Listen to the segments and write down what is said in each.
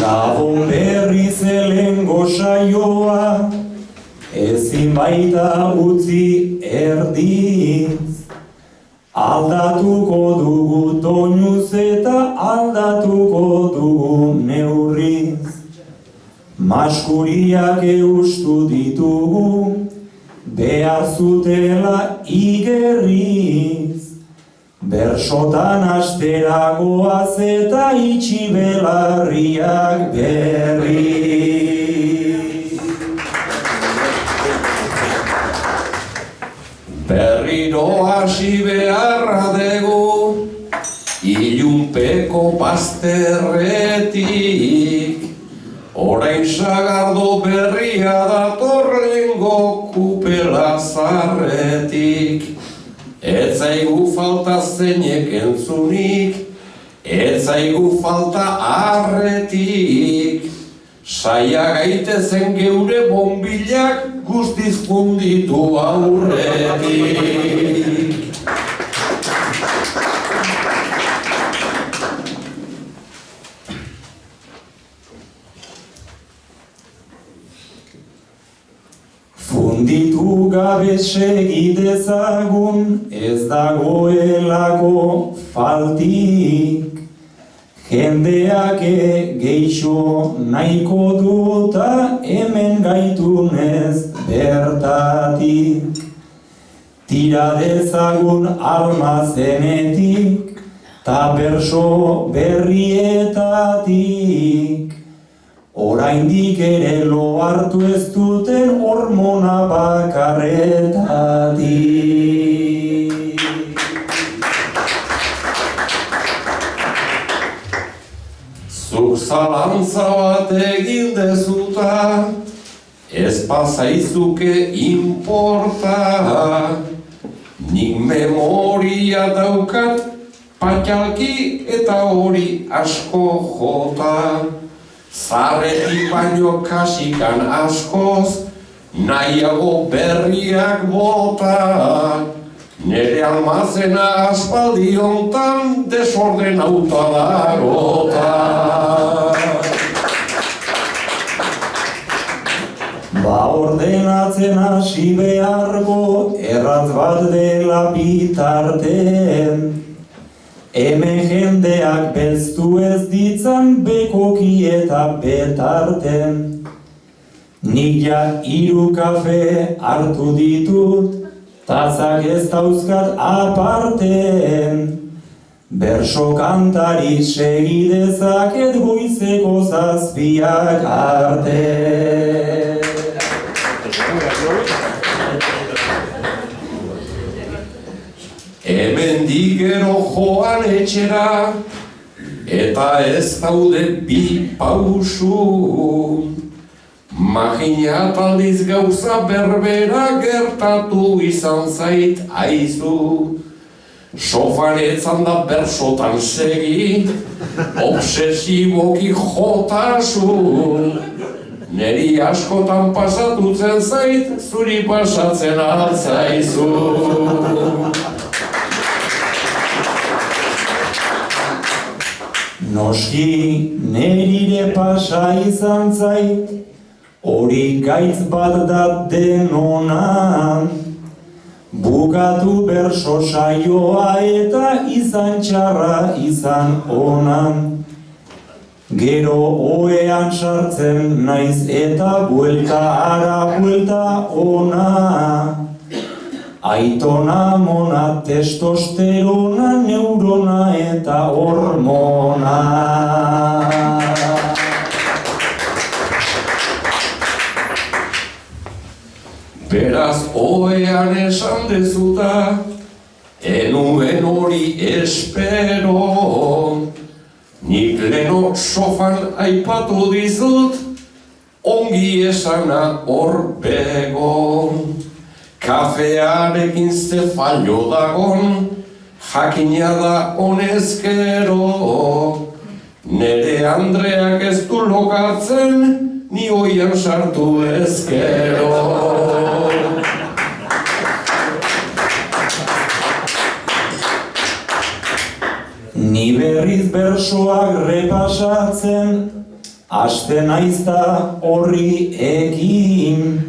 Gabon berri zelengo saioa, ezin baita utzi erdiz. Aldatuko dugu doinuz eta aldatuko dugu neurriz. Maskuriak eustu ditugu, behar zutela igerriz. Bersotan asteragoaz eta itxi belarriak berri. Berriro hasi beharra dugu, ilunpeko bazterretik. Orain sagardo berria dator lehengo kupela zarretik. Ez zaigu falta zeinek entzunik, ez zaigu falta arretik. Saia gaitezen geure bonbilak guztiz funditu aurretik. Funditu gabe segi dezagun, ez dagoelako faltik. Jendeak geixo nahiko duta hemen gaitunez bertatik. Tira dezagun almazenetik, ta berso berrietatik. Oraindik ere lo hartu ez duten hormona bakarretatik. Zuk zalantza bat egin dezuta, ez pasaizuke inporta. Nik memoria daukat patxalki eta hori asko jota. Zarretik baino kasikan askoz, nahiago berriak bota. Nere almazena aspaldi hontan desorden auta darota. Ba ordenatzen hasi beharko, erratz bat dela bitarten. Hemen jendeak belztu ez ditzan bekoki eta betarten. Nik ja 3 kafe hartu ditut, tazak ez dauzkat aparten. Berso kantari segi dezaket goizeko 7 arte. Hemendik gero joan etxera, eta ez daude bi pausu. Magina taldiz gauza berbera gertatu izan zait aizu. Sofan etzan da bersotan segi, obsesiboki jotasu. Neri askotan pasatutzen zait, zuri pasatzen altzaizu. Noski nerire pasa izan zait, hori gaitz bat da denona. Bukatu berso saioa eta izan txarra izan ona. Gero oean sartzen naiz eta buelta ara buelta ona. Aitona, mona, testosterona, neurona eta hormona. Beraz oean esan dezuta, enuen hori espero. Nik leno sofan aipatu dizut, ongi esana horbego. Kafearekin zefallo dagon, jakina da honezkero. Nere Andreak ez du lokartzen, ni oian sartu ezkero. Ni berriz bersoak repasatzen, Aste naizta horri ekin,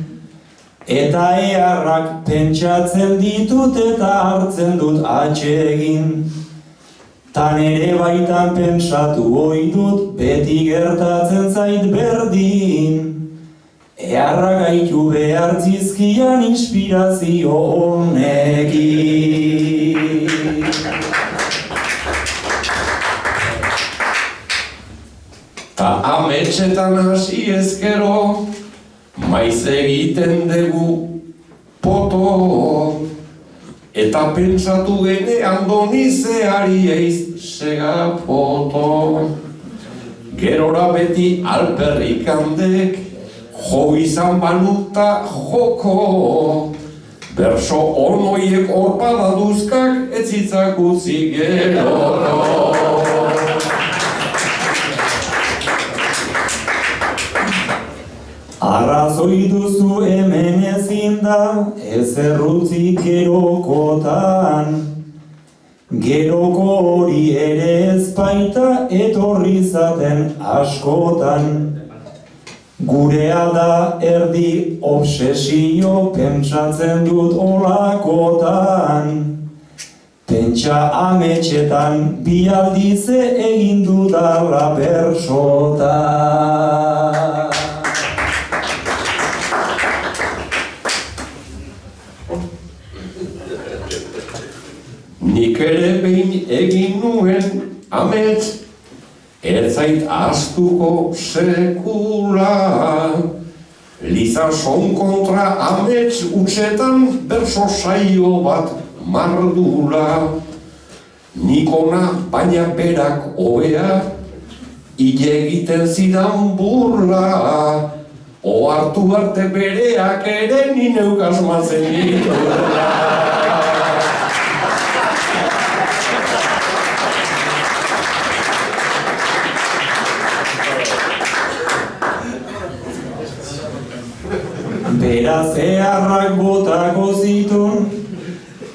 eta eharrak pentsatzen ditut eta hartzen dut atsegin. Tan ere baitan pentsatu ohi dut, beti gertatzen zait berdin. Eharrak gaitu behar zizkian inspirazio honekin. Ta ametsetan hasi ezkero, maiz egiten dugu poto. Eta pentsatu genean donizeari eiz segapoto. Gerora beti alperrik handek, jo izan banuta joko. Berso onoiek orpada duzkak, ez zitzak utzi gero. Arrazoi duzu hemen ezin da, ezer utzi gerokotan. Geroko hori ere ez baita etorri zaten askotan. Gurea da erdi obsesio, pentsatzen dut olakotan. Pentsa ametsetan bi aldize egin dudala bersotan. Nik ere behin egin nuen amets, ez zait ahaztuko sekula. Lizason kontra amets utxetan berso saio bat mardula. Nikona baina berak hobea, hile egiten zidan burla. Ohartu arte bereak ere ni neuk asmatzen ditula. Beraz eharrak botako zitun,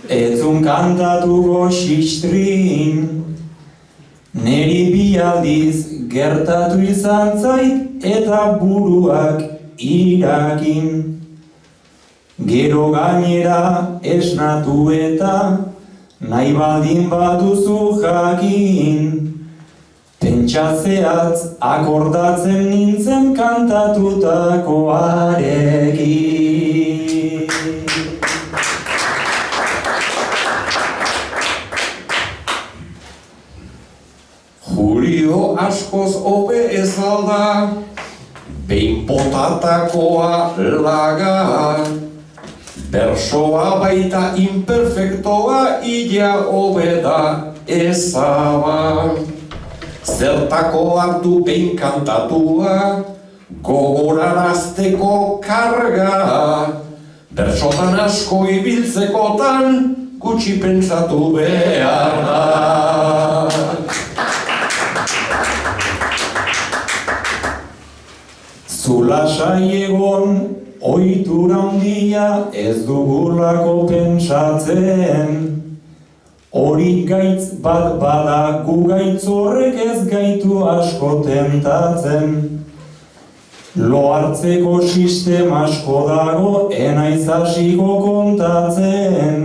etzun kantatuko xistrin. Neri bi aldiz gertatu izan zait eta buruak irakin. Gero gainera esnatu eta nahi baldin baduzu jakin. Pentsatzeatz akordatzen nintzen kantatutakoarekin. Julio askoz hobe ez alda, behin potatakoa laga. Bersoa baita imperfektoa, ia hobe da ezaba. Zertako hartu behin kantatua, gogorarazteko karga. Bersotan asko ibiltzekotan, gutxi pentsatu behar da. Zulasai egon, ohitura handia ez dugulako pentsatzen. Hori gaitz bat bada, gu gaitz horrek ez gaitu asko tentatzen. Lo hartzeko sistema asko dago, enaiz hasiko kontatzen.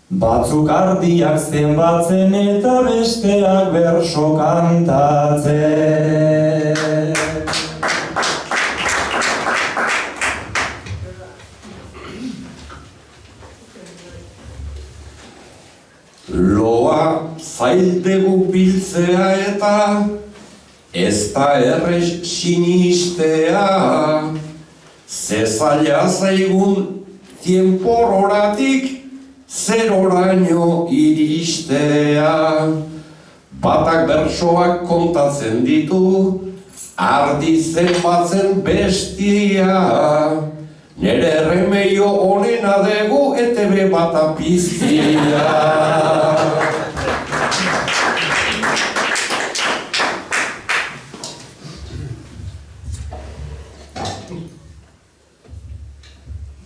Batzuk ardiak zenbatzen eta besteak berso kantatzen. Loa zaildegu biltzea eta ez da errez sinistea. Ze zaila zaigun tiemporatik zeroraino iristea. Batak bersoak kontatzen ditu, ardi zenbatzen bestia. Nere erremeio honena dugu ETB bata piztia.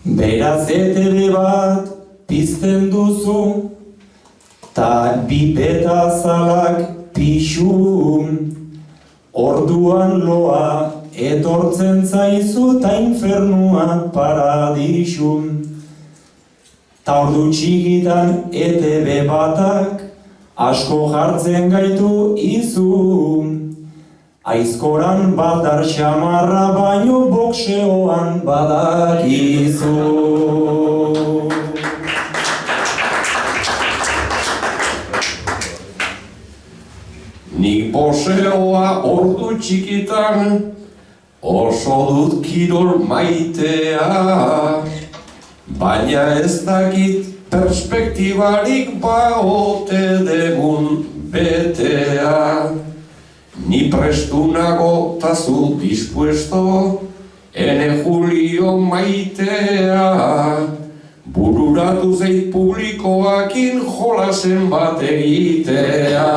Beraz ETB bat pizten duzu, ta bipeta zalak pixu. orduan loa, etortzen zaizu ta infernuan paradisun. Ta ordu txikitan ETB batak asko jartzen gaitu izu. Aizkoran badar xamarra baino boxeoan badakizu. Nik boxeoa ordu txikitan oso dut kirol maitea, baina ez dakit perspektibarik baote degun betea. Ni prestu nago ta zu dispuesto, ene Julio maitea, bururatu zeit publikoakin jolasen bat egitea.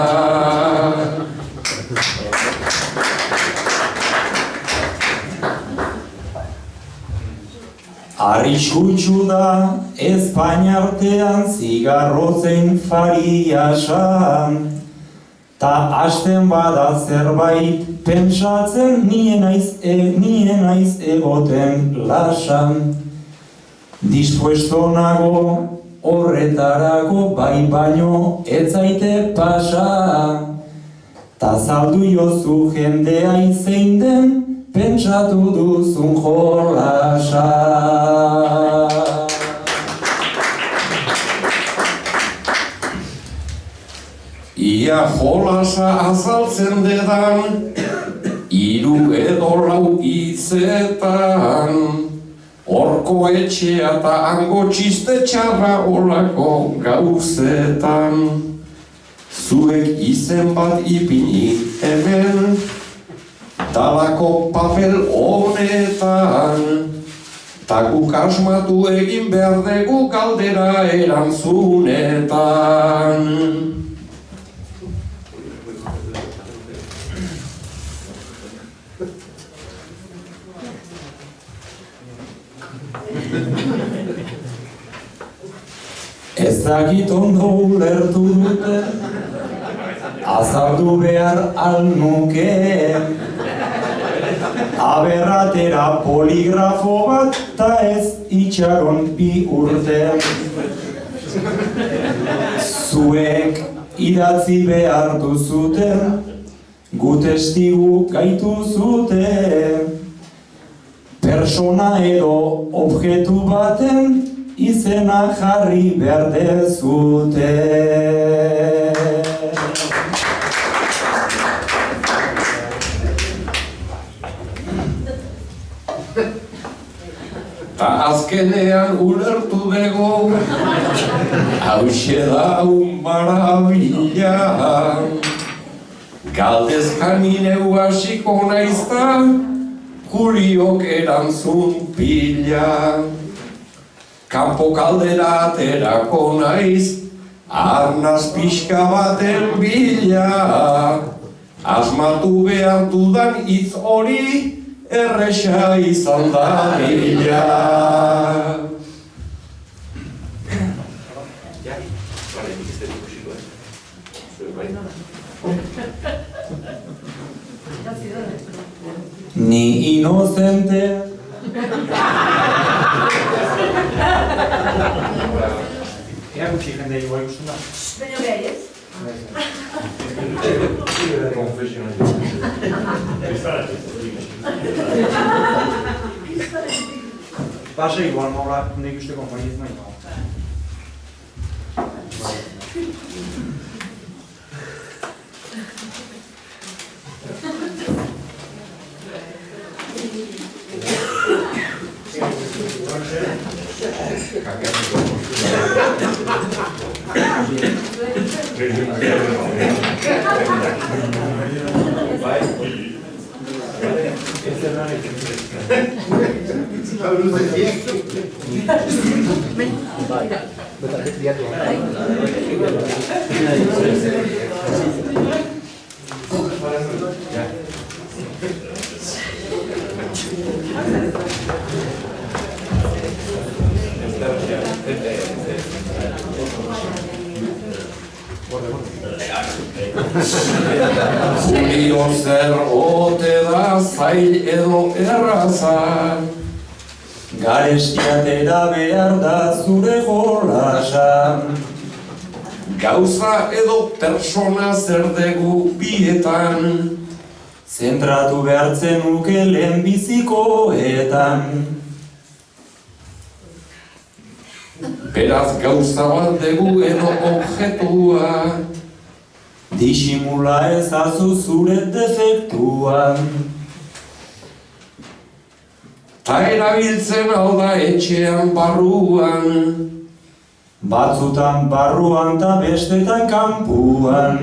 Arriskutsu da Espainiartean zigarrotzen fariasan, ta hasten bada zerbait pentsatzen nien naiz egoten lasan. Dispuesto nago horretarako bai baino ez zaite pasa, ta zaldu jozu jendea zein den pentsatu duzun jolasa. Ia jolasa azaltzen dedan, 3 edo 4 hitzetan, horko etxea eta hango txiste txarra olako gauzetan. Zuek izen bat ipini hemen, talako papel honetan, ta guk asmatu egin behar dugu galdera erantzunetan. Ez dakit ondo ulertu dute, azaldu behar alnuke. Aberratera poligrafo bat ta ez itxaron 2 urte. Zuek idatzi behar duzuten, gu testigu gaitu zuten. Persona edo objektu baten izena jarri behar dezute. Ta azkenean ulertu dugu, hauxe da marabila. Galdezkan neu hasiko naizta, Juliok erantzun pila. Kanpo kaldera aterako naiz, arnaz pixka baten bila. Asmatu behar dudan hitz hori, erresa izan da bila. Ni inocente. Ea gutxi jende igual ikusten da. Baina behar ez? Pasa igual, maura nik uste konpainiz nahi nago. Julio zer ote da zail edo erraza. Garestiatera behar da zure jolasa. Gauza edo persona zer dugu bietan. Zentratu behartzen nuke lehenbizikoetan. Beraz gauza bat dugu edo objektua. Disimula ezazu zure defektuan. Ta erabiltzen hau da etxean barruan. Batzutan barruan ta bestetan kanpuan.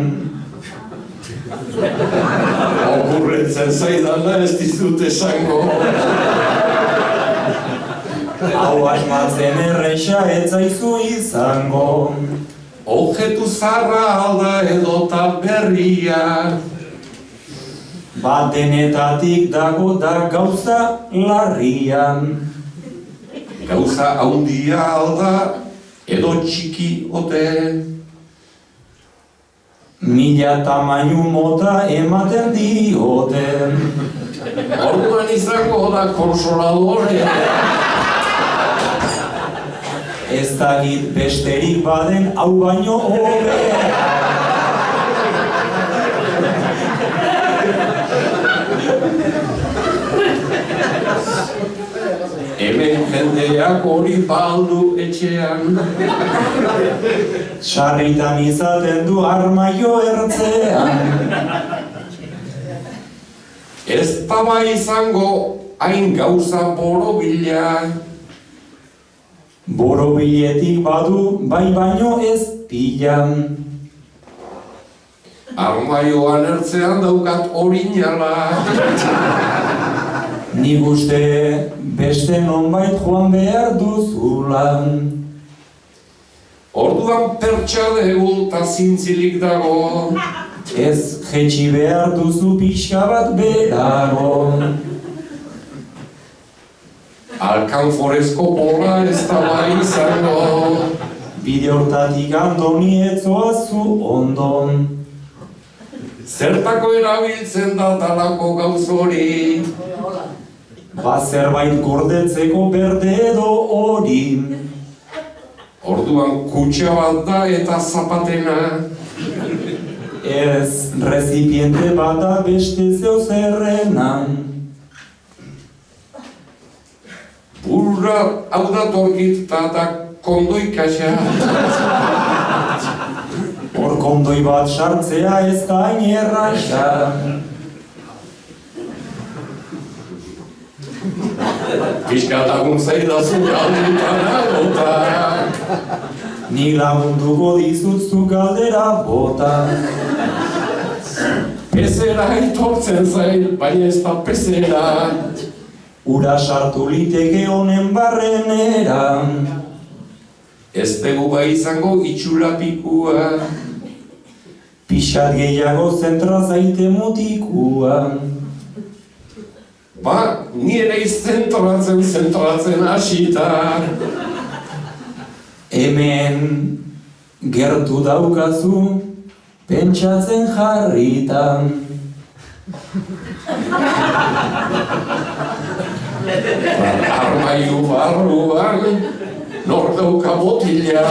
Okurretzen zaidana ez dizut esango. Hau asmatzen erresa ez zaizu izango. Objektu zarra alda edota berria. Bat denetatik dago da gauza larrian. Gauza haundia alda edo txiki ote. 1000 tamainu mota ematen diote. Orduan izango da konsoladorea. Ez dakit besterik baden hau baino hobea. Hemen jendeak hori baldu etxean. Sarritan izaten du armaio ertzean. Ez taba izango hain gauza borobila. Borobiletik badu bai baino ez pilan. Armaioan ertzean daukat orinala. Nik uste beste nonbait joan behar duzula. Orduan pertsa dugu ta zintzilik dago. Ez jetxi behar duzu pixka bat berago. Alkanforezko bola ez da bai izango. Bide hortatik andoni etzoazu ondon. Zertako erabiltzen da talako gauz hori. Ba zerbait gordetzeko berde edo hori. Orduan kutxa bat da eta zapatena. Ez rezipiente bata beste zeo zerrenan. Burra hau da torkit da kondoi kaxa. Hor kondoi bat sartzea ez da hain erraxa. Pixka lagun zaidazu galdutan agota. Ni lagunduko dizut zu galdera bota. Pezera aitortzen zait, baina ez da pezera. Ura sartu liteke honen barrenera. Ez dugu bai izango itxura pikua. Pixat gehiago zentra zaite mutikua. Ba, nire zentratzen hasita. Hemen gertu daukazu pentsatzen jarritan. Armaiu barruan, nor dauka botila.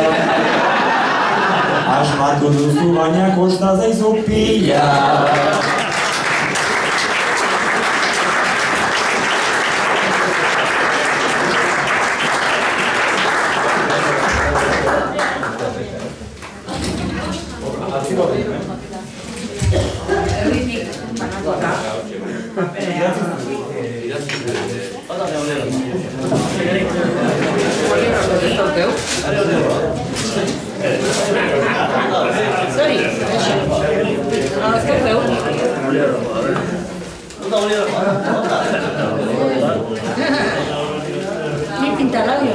Asmatu duzu baina kosta zaizu pila. Ni pintalabio.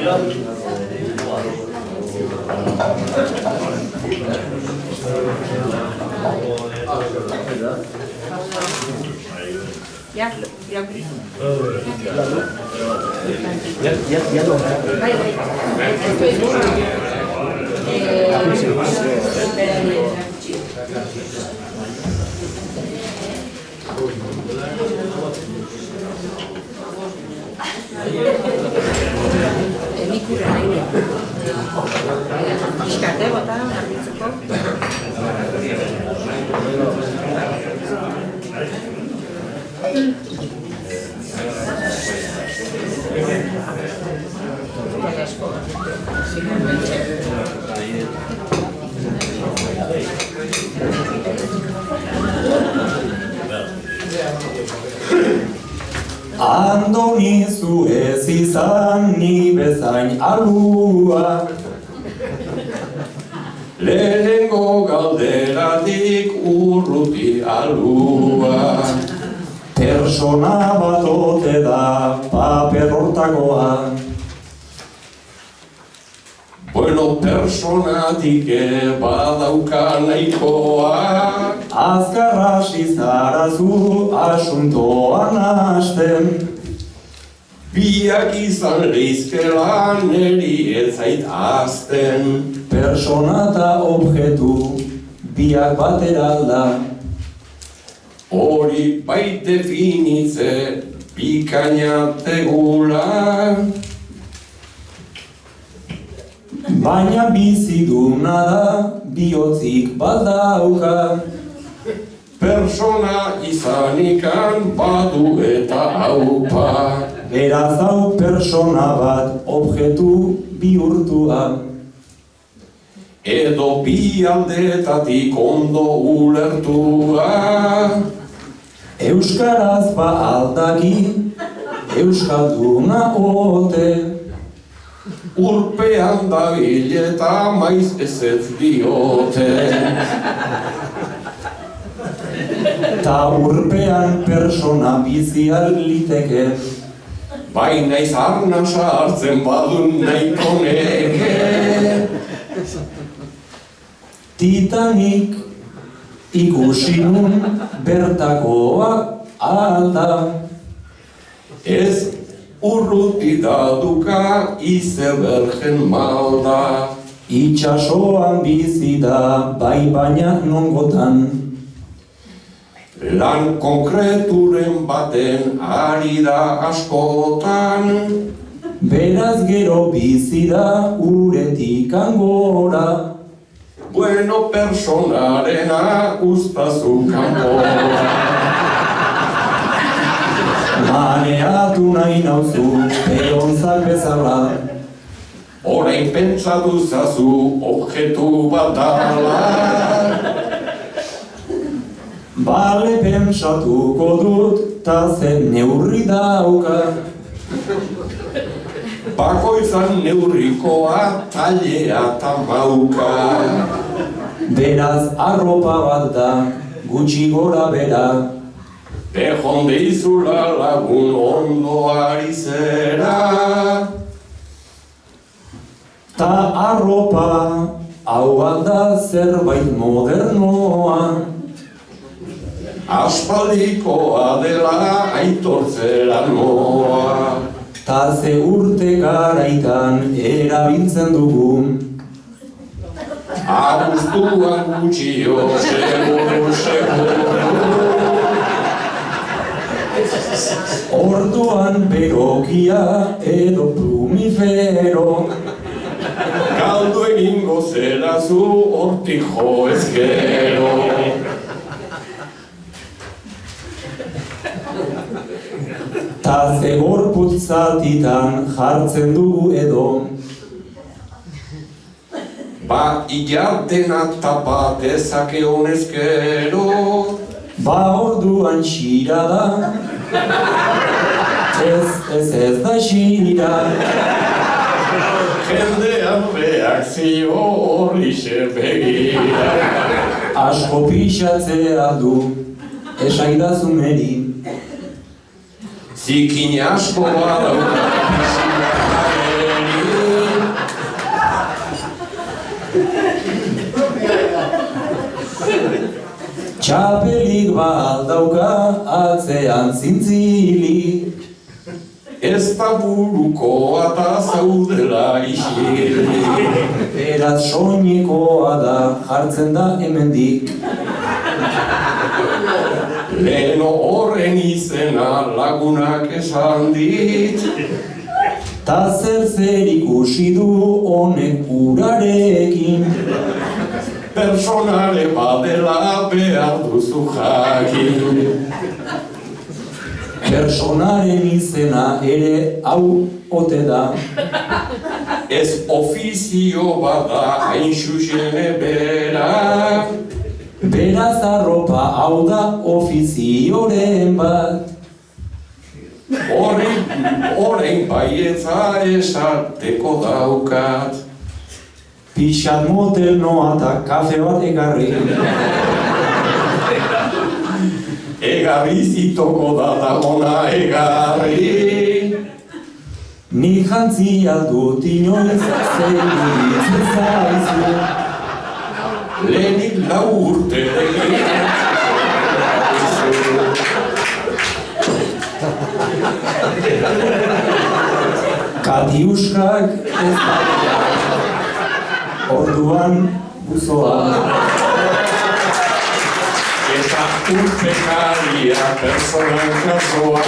Ya, ya. Emikurra nahi Iskate bota, garbitzeko. Andoni zu ez izan ni bezain alua. Lehenengo galderatik urruti alua. Persona bat ote da paper hortakoa. Bueno, personatik badauka nahikoa. Azkar hasi zarazu asuntoan hasten. Biak izan leizkela neri ez zait azten. Persona eta objektu biak batera alda. Hori bai definitze bikaina tegula. Baina biziduna da bihotzik badauka. Persona izanikan badu eta haupa. Beraz hau persona bat objektu bihurtua. Edo bi aldetatik ondo ulertua. Euskaraz ba aldaki, euskalduna ote. Urpean dabil eta maiz ezetz diote. Ta urpean persona bizial liteke. Baina izarna sartzen badun nahiko neke. Titanic ikusi nun bertakoa alda. Ez urruti daduka izebergen malda. Itxasoan bizi da bai baina nongotan. Lan konkreturen baten ari da askotan. Beraz gero bizi da uretik angora. Bueno, personarena ustazu kanpora. Maneatu nahi nauzu peonzak bezala. Orain pentsatu zazu objektu bat dala. Bale pentsatuko dut ta zen neurri dauka. Bakoitzan neurrikoa tailea eta mauka. Beraz arropa bat da, gutxi gora bera. Bejon deizula lagun ondo ari zera. Ta arropa hau alda zerbait modernoa. Aspaldikoa dela aitortzera noa. Ta ze urte garaitan erabiltzen dugu. Abuztuan gutxio, seguru, seguru. Orduan berokia edo plumifero. Galdu egingo zerazu hortik jo ezkero. Ta ze gorputz zatitan jartzen dugu edo. Ba, ilartena tapa dezake honezkero. Ba orduan xira da. Ez da xira. Jendean reakzio horrixe begira. Asko pixatzea du, esaidazu neri. Zikin asko badauka pixia Txapelik baldauka atzean zintzilik. Ez da burukoa eta zaudela isilik. Beraz soinekoa da jartzen da hemendik. Leno horren izena lagunak esan dit. Ta zer ikusi du honek urarekin. Personale badela behar duzu jakin. Personaren izena ere hau ote da. Ez ofizio bada hain xuxene bera. Beraz arropa hau da ofizioren bat. Orain baietza esateko daukat. Pixat motel noa eta kafe bat ekarri. Egarri zitoko da ona egarri. Ni jantzi aldut inoiz zeiritzen zaizu. Lehenik 4 urte Katiuskak ez da. Orduan buzoa. Eta urpekaria personan kasoa.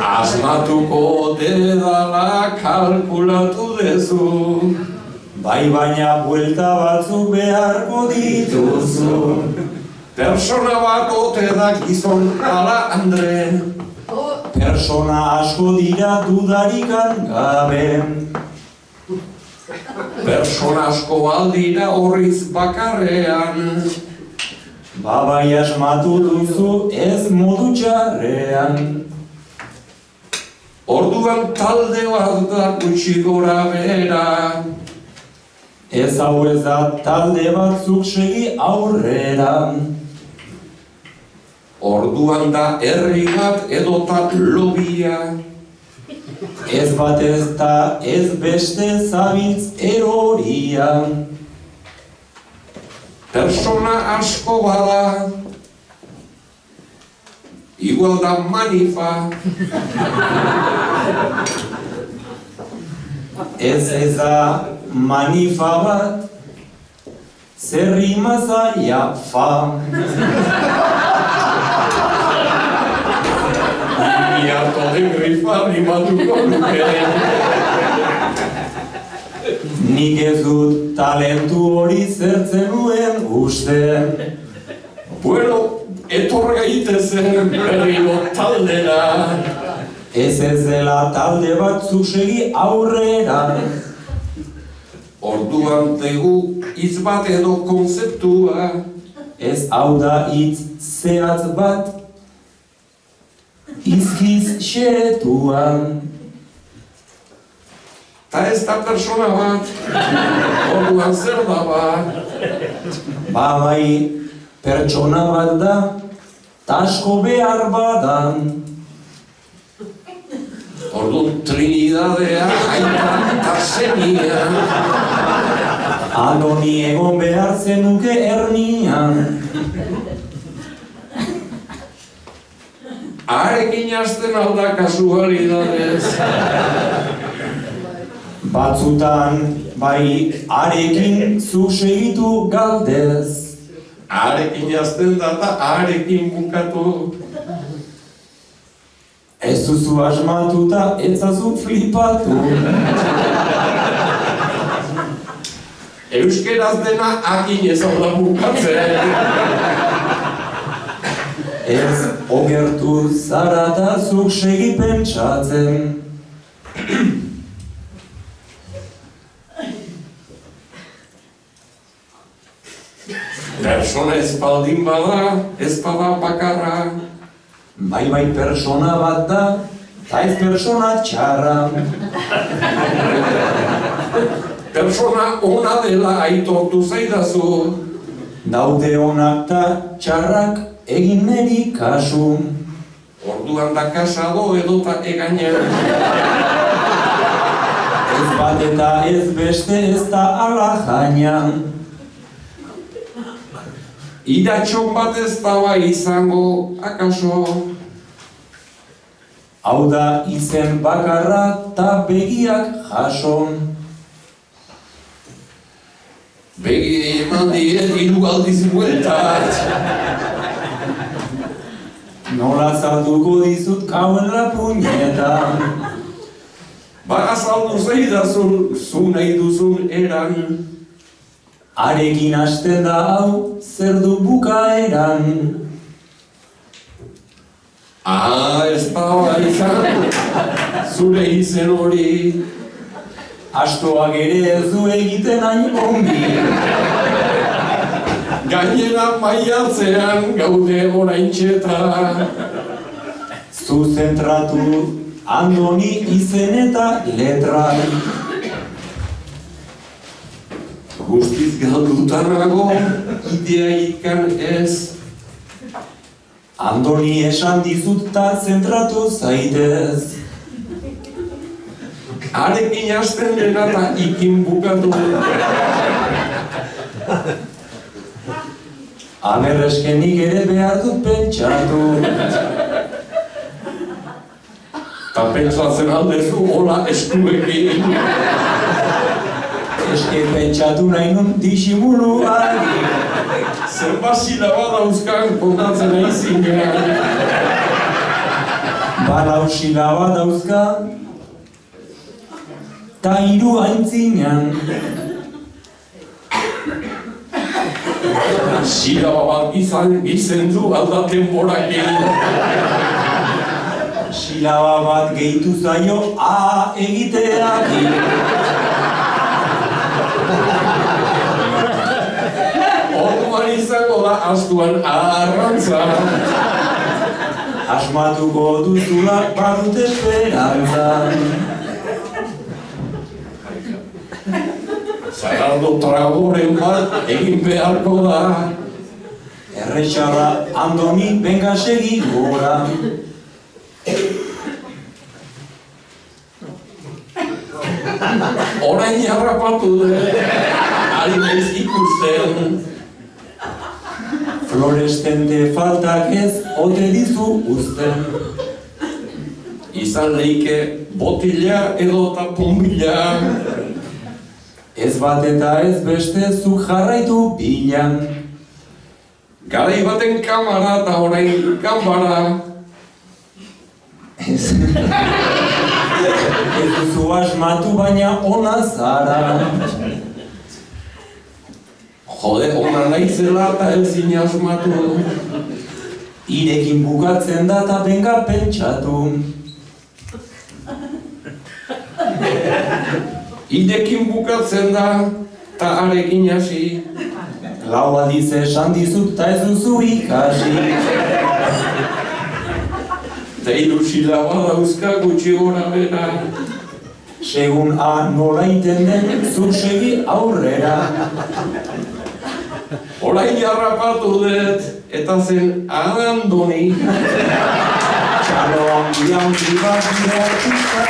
Asmatuko dedala kalkulatu dezu. Bai baina buelta batzuk beharko dituzu. Persona bat ote da gizon ala Andre. Persona asko dira dudarikan gabe. Persona asko aldira horriz bakarrean. Babai asmatu duzu ez modu txarrean. Orduan talde bat da gutxi gora bera. Ez hau ez da talde batzuk segi aurrera. Orduan da herri bat edota lobia. Ez bat ez da ez beste zabiltz eroria. Persona asko bada, igual da manifa. Ez da manifa bat, zer rima zaila fa. Iarto de grifa rimatuko nuke. Nik ez dut talentu hori zertzen nuen uste. Bueno, etor gaitezen berriro taldera. Ez dela talde bat segi aurrera. Orduan tegu hitz bat edo konzeptua. Ez hau da hitz zehatz bat, izkiz xetuan. Ta ez da persona bat, orduan zer da bat. Ba bai, pertsona bat da, tasko behar badan. Orduan Trinidadea, aita eta semia. Andoni egon behar zenuke ernian. Harekin hasten alda kasualidadez. Batzutan, bai, harekin zuk segitu galdez. Harekin hasten da eta harekin bukatu. Ez duzu asmatuta, ez zazu flipatu. Euskeraz dena akin ez hau da bukatzen. Ez ogertu zara eta zuk segi pentsatzen. Persona ez baldin bada, ez bada bakarra. Bai persona bat da, eta ez persona txarra. Persona ona dela aitortu zaidazu. Daude onak eta txarrak egin neri kasu. Orduan da kasado edota egainen. Ez bat eta ez beste ez da ala jainan. Idatxon bat ez daba izango, akaso. Hau da izen bakarra eta begiak jason. Begi eman diet hiru aldiz bueltat. Nola salduko dizut kauen la puñeta. Ba azaldu zaidazun, zu nahi duzun eran. Harekin hasten da hau, zer du bukaeran. Ez da izan, zure izen hori. Astoak ere ez du egiten hain ongi. Gainera maiatzean gaude oraintxeta. Zu zentratu Andoni izen eta letra. Guztiz galdutanago, idea ikan ez. Andoni esan dizut eta zentratu zaitez. Harekin hasten dena eta ikin bukatu. Amerreskenik ere behar dut pentsatu. Ta pentsatzen aldezu hola eskuekin. Eske pentsatu nahi nun disimuluari. Zenbat silaba dauzkan kontatzen eizinean. Balau silaba dauzka, ta hiru aintzinean. Silaba bat izan du alda denborakin. Silaba bat gehitu zaio A egiteakin. Orduan izango da astuan arrantza. Asmatuko duzula badut esperantza. Zagardo tragoren bat egin beharko da. Errexala Andoni benga segi gora. Orain harrapatu dut, ari naiz ikusten. Florestente faltak ez ote dizu uzten. Izan leike botila edo eta pombila. Ez bat eta ez beste zuk jarraitu bilan. Garai baten kamara eta orain kanbara. Ez duzu asmatu baina ona zara. Jode, ona naizela eta ezin asmatu. Irekin bukatzen da eta benga pentsatu. Idekin bukatzen da, eta arekin hasi. Lau aldiz esan dizut eta ez duzu ikasi. Eta ilusila badauzka gutxi gora bera. Segun A nola iten den, zuk segi aurrera. Orain jarrapatu dut, eta zen Andoni. Txalo handi bat dira artista.